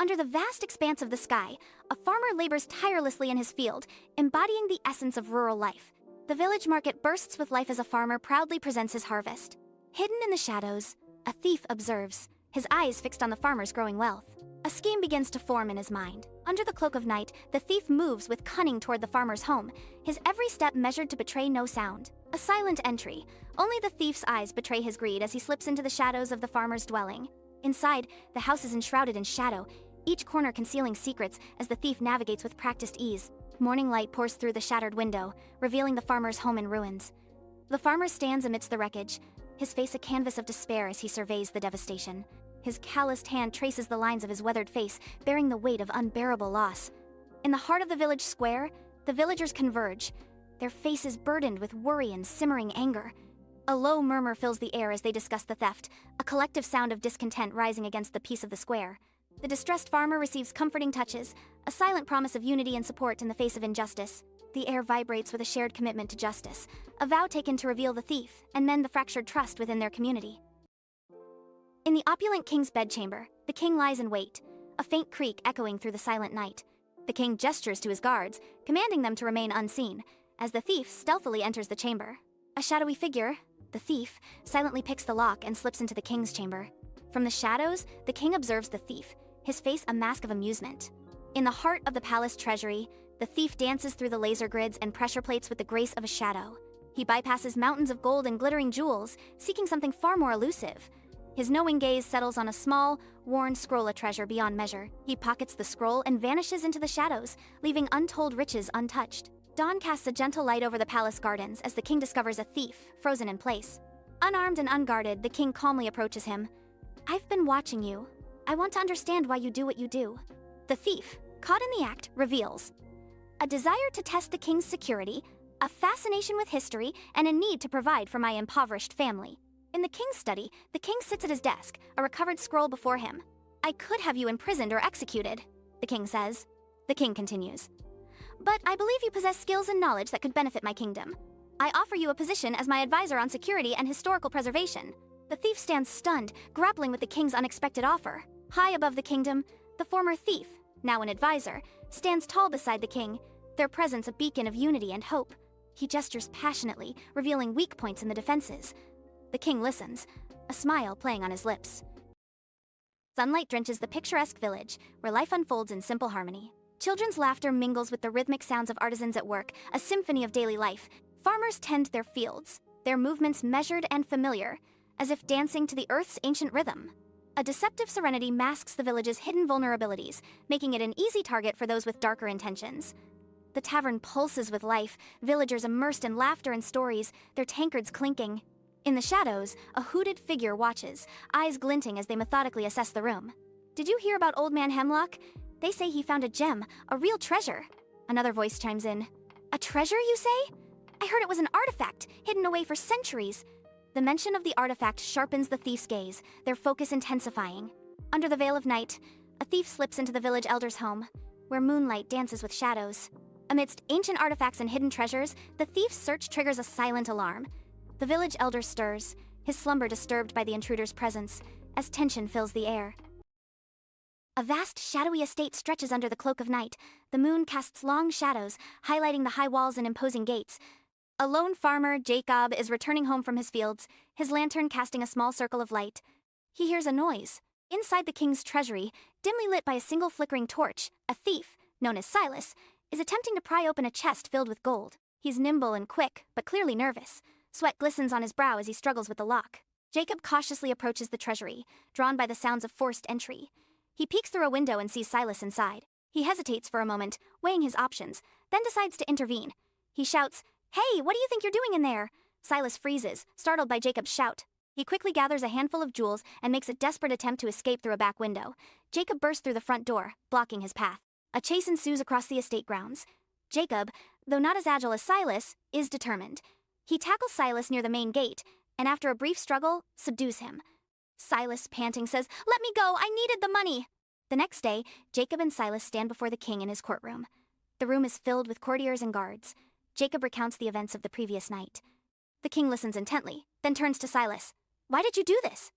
Under the vast expanse of the sky, a farmer labors tirelessly in his field, embodying the essence of rural life. The village market bursts with life as a farmer proudly presents his harvest. Hidden in the shadows, a thief observes, his eyes fixed on the farmer's growing wealth. A scheme begins to form in his mind. Under the cloak of night, the thief moves with cunning toward the farmer's home, his every step measured to betray no sound. A silent entry. Only the thief's eyes betray his greed as he slips into the shadows of the farmer's dwelling. Inside, the house is enshrouded in shadow, each corner concealing secrets as the thief navigates with practiced ease. Morning light pours through the shattered window, revealing the farmer's home in ruins. The farmer stands amidst the wreckage, his face a canvas of despair as he surveys the devastation. His calloused hand traces the lines of his weathered face, bearing the weight of unbearable loss. In the heart of the village square, the villagers converge, their faces burdened with worry and simmering anger. A low murmur fills the air as they discuss the theft, a collective sound of discontent rising against the peace of the square. The distressed farmer receives comforting touches, a silent promise of unity and support in the face of injustice. The air vibrates with a shared commitment to justice, a vow taken to reveal the thief and mend the fractured trust within their community. In the opulent king's bedchamber, the king lies in wait, a faint creak echoing through the silent night. The king gestures to his guards, commanding them to remain unseen, as the thief stealthily enters the chamber. A shadowy figure, the thief, silently picks the lock and slips into the king's chamber. From the shadows, the king observes the thief, his face a mask of amusement. In the heart of the palace treasury, the thief dances through the laser grids and pressure plates with the grace of a shadow. He bypasses mountains of gold and glittering jewels, seeking something far more elusive. His knowing gaze settles on a small, worn scroll of treasure beyond measure. He pockets the scroll and vanishes into the shadows, leaving untold riches untouched. Dawn casts a gentle light over the palace gardens as the king discovers a thief, frozen in place. Unarmed and unguarded, the king calmly approaches him. "I've been watching you. I want to understand why you do what you do." The thief, caught in the act, reveals a desire to test the king's security, a fascination with history, and a need to provide for my impoverished family. In the king's study, the king sits at his desk, a recovered scroll before him. "I could have you imprisoned or executed," the king says. The king continues, "But I believe you possess skills and knowledge that could benefit my kingdom. I offer you a position as my advisor on security and historical preservation." The thief stands stunned, grappling with the king's unexpected offer. High above the kingdom, the former thief, now an advisor, stands tall beside the king, their presence a beacon of unity and hope. He gestures passionately, revealing weak points in the defenses. The king listens, a smile playing on his lips. Sunlight drenches the picturesque village, where life unfolds in simple harmony. Children's laughter mingles with the rhythmic sounds of artisans at work, a symphony of daily life. Farmers tend their fields, their movements measured and familiar, as if dancing to the earth's ancient rhythm. A deceptive serenity masks the village's hidden vulnerabilities, making it an easy target for those with darker intentions. The tavern pulses with life, villagers immersed in laughter and stories, their tankards clinking. In the shadows, a hooded figure watches, eyes glinting as they methodically assess the room. "Did you hear about Old Man Hemlock? They say he found a gem, a real treasure." Another voice chimes in. "A treasure, you say? I heard it was an artifact, hidden away for centuries." The mention of the artifact sharpens the thief's gaze, their focus intensifying. Under the veil of night, a thief slips into the village elder's home, where moonlight dances with shadows. Amidst ancient artifacts and hidden treasures, the thief's search triggers a silent alarm. The village elder stirs, his slumber disturbed by the intruder's presence, as tension fills the air. A vast, shadowy estate stretches under the cloak of night. The moon casts long shadows, highlighting the high walls and imposing gates. A lone farmer, Jacob, is returning home from his fields, his lantern casting a small circle of light. He hears a noise. Inside the king's treasury, dimly lit by a single flickering torch, a thief, known as Silas, is attempting to pry open a chest filled with gold. He's nimble and quick, but clearly nervous. Sweat glistens on his brow as he struggles with the lock. Jacob cautiously approaches the treasury, drawn by the sounds of forced entry. He peeks through a window and sees Silas inside. He hesitates for a moment, weighing his options, then decides to intervene. He shouts, "Hey, what do you think you're doing in there?" Silas freezes, startled by Jacob's shout. He quickly gathers a handful of jewels and makes a desperate attempt to escape through a back window. Jacob bursts through the front door, blocking his path. A chase ensues across the estate grounds. Jacob, though not as agile as Silas, is determined. He tackles Silas near the main gate, and after a brief struggle, subdues him. Silas, panting, says, "Let me go, I needed the money." The next day, Jacob and Silas stand before the king in his courtroom. The room is filled with courtiers and guards. Jacob recounts the events of the previous night. The king listens intently, then turns to Silas. "Why did you do this?"